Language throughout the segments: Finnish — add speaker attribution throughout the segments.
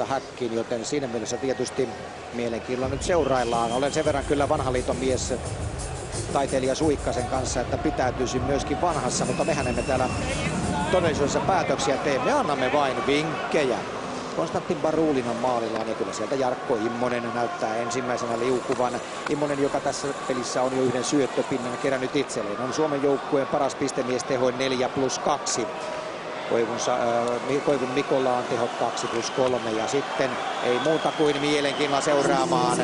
Speaker 1: häkkiin, joten siinä mielessä tietysti mielenkiinnolla nyt seuraillaan. Olen sen verran kyllä vanhan liiton mies taiteilija Suikkasen kanssa, että pitäytyisin myöskin vanhassa, mutta mehän emme täällä todellisuudessa päätöksiä tee. Me annamme vain vinkkejä. Konstantin Barulin on maalillaan ja kyllä sieltä Jarkko Immonen näyttää ensimmäisenä liukuvan. Immonen, joka tässä pelissä on jo yhden syöttöpinnan kerännyt itselleen, on Suomen joukkueen paras pistemies tehoin 4+2. Koivun Mikolla on tehot 2+3 ja sitten ei muuta kuin mielenkiinnolla seuraamaan.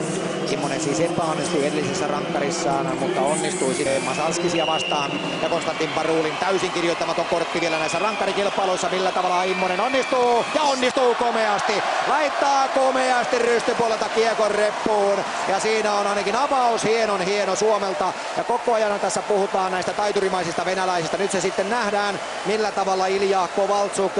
Speaker 1: Immonen siis epäonnistui edellisessä rankkarissaan, mutta onnistui sitten Masalskisia vastaan. Ja Konstantin Barulin täysin kirjoittamaton kortti vielä näissä rankkarikilpailuissa. Millä tavalla Immonen onnistuu ja onnistuu komeasti. Laittaa komeasti rystypuolelta kiekon reppuun. Ja siinä on ainakin avaus hieno Suomelta. Ja koko ajan tässä puhutaan näistä taiturimaisista venäläisistä. Nyt se sitten nähdään, millä tavalla Ilja Kovaltsuk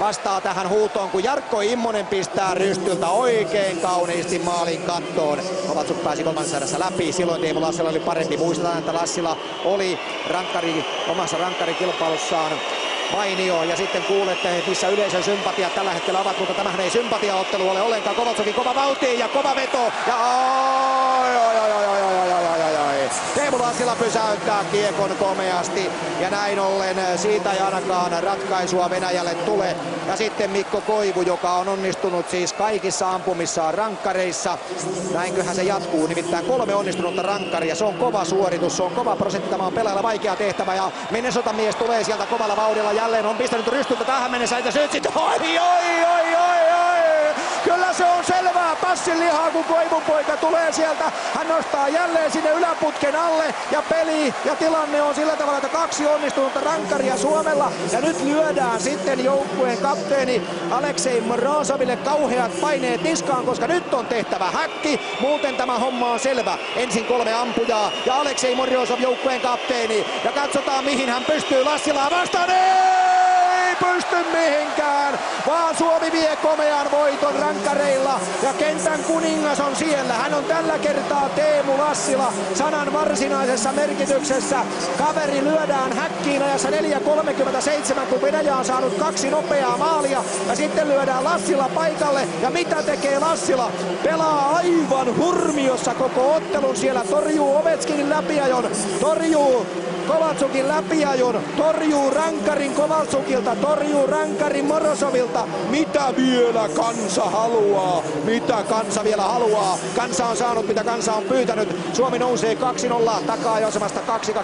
Speaker 1: vastaa tähän huutoon, kun Jarkko Immonen pistää rystyltä oikein kauniisti maalin kattoon. Kovaltsuk pääsi kolmannessa erässä läpi. Silloin Teemu Lassila oli parempi. Muistetaan, että Lassila oli omassa rankkarikilpailussaan mainio. Ja sitten kuulette, missä yleisön sympatiat tällä hetkellä ovat, mutta tämähän ei sympatiaottelu ole ollenkaan. Kovaltsukin kova vauhti ja kova veto. Ja Teemu Lassila pysäyttää kiekon komeasti ja näin ollen siitä ei ainakaan ratkaisua Venäjälle tule. Ja sitten Mikko Koivu, joka on onnistunut siis kaikissa ampumissaan rankkareissa. Näinköhän se jatkuu, nimittäin 3 onnistunutta rankkaria. Se on kova suoritus, se on kova prosentti, tämä on pelaajalle vaikea tehtävä ja Minnesotan mies tulee sieltä kovalla vauhdilla jälleen. On pistänyt rystyltä tähän mennessä, että nyt sitten kyllä se on selvää passin lihaa, kun Koivun poika tulee sieltä. Hän nostaa jälleen sinne yläputken alle ja peli ja tilanne on sillä tavalla, että 2 onnistunutta rankkaria Suomella. Ja nyt lyödään sitten joukkueen kapteeni Aleksei Morozoville kauheat paineet niskaan, koska nyt on tehtävä häkki. Muuten tämä homma on selvä. Ensin 3 ampujaa ja Aleksei Morozov joukkueen kapteeni. Ja katsotaan mihin hän pystyy Lassilaa vastaan. Ei pysty mihinkään, vaan Suomi vie komean voiton rankkareilla ja kentän kuningas on siellä. Hän on tällä kertaa Teemu Lassila sanan varsinaisessa merkityksessä. Kaveri lyödään häkkiin ajassa 4.37, kun Venäjä on saanut 2 nopeaa maalia ja sitten lyödään Lassila paikalle. Ja mitä tekee Lassila? Pelaa aivan hurmiossa koko ottelun siellä, torjuu Ovechkinin läpiajon, torjuu Kovaltsukin läpiajon, torjuu rankkarin Kovaltsukilta, torjuu rankarin Morozovilta. Mitä vielä kansa haluaa? Mitä kansa vielä haluaa? Kansa on saanut mitä kansa on pyytänyt. Suomi nousee 2-0 takaa-asemasta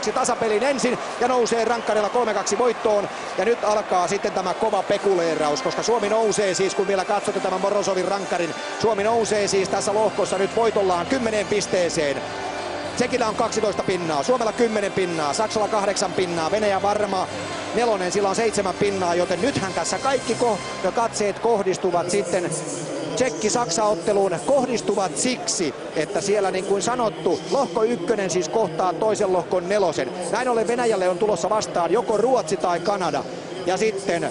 Speaker 1: 2-2 tasapelin ensin ja nousee rankkarilla 3-2 voittoon. Ja nyt alkaa sitten tämä kova pekuleeraus, koska Suomi nousee siis, kun vielä katsotte tämän Morozovin rankkarin, Suomi nousee siis tässä lohkossa nyt voitollaan 10 pisteeseen. Tsekillä on 12 pinnaa, Suomella 10 pinnaa, Saksalla 8 pinnaa, Venäjä varma 4, sillä on 7 pinnaa, joten nythän tässä kaikki katseet kohdistuvat sitten Tsekki-Saksa-otteluun, kohdistuvat siksi, että siellä niin kuin sanottu, lohko 1 siis kohtaa toisen lohkon 4. Näin ollen Venäjälle on tulossa vastaan joko Ruotsi tai Kanada ja sitten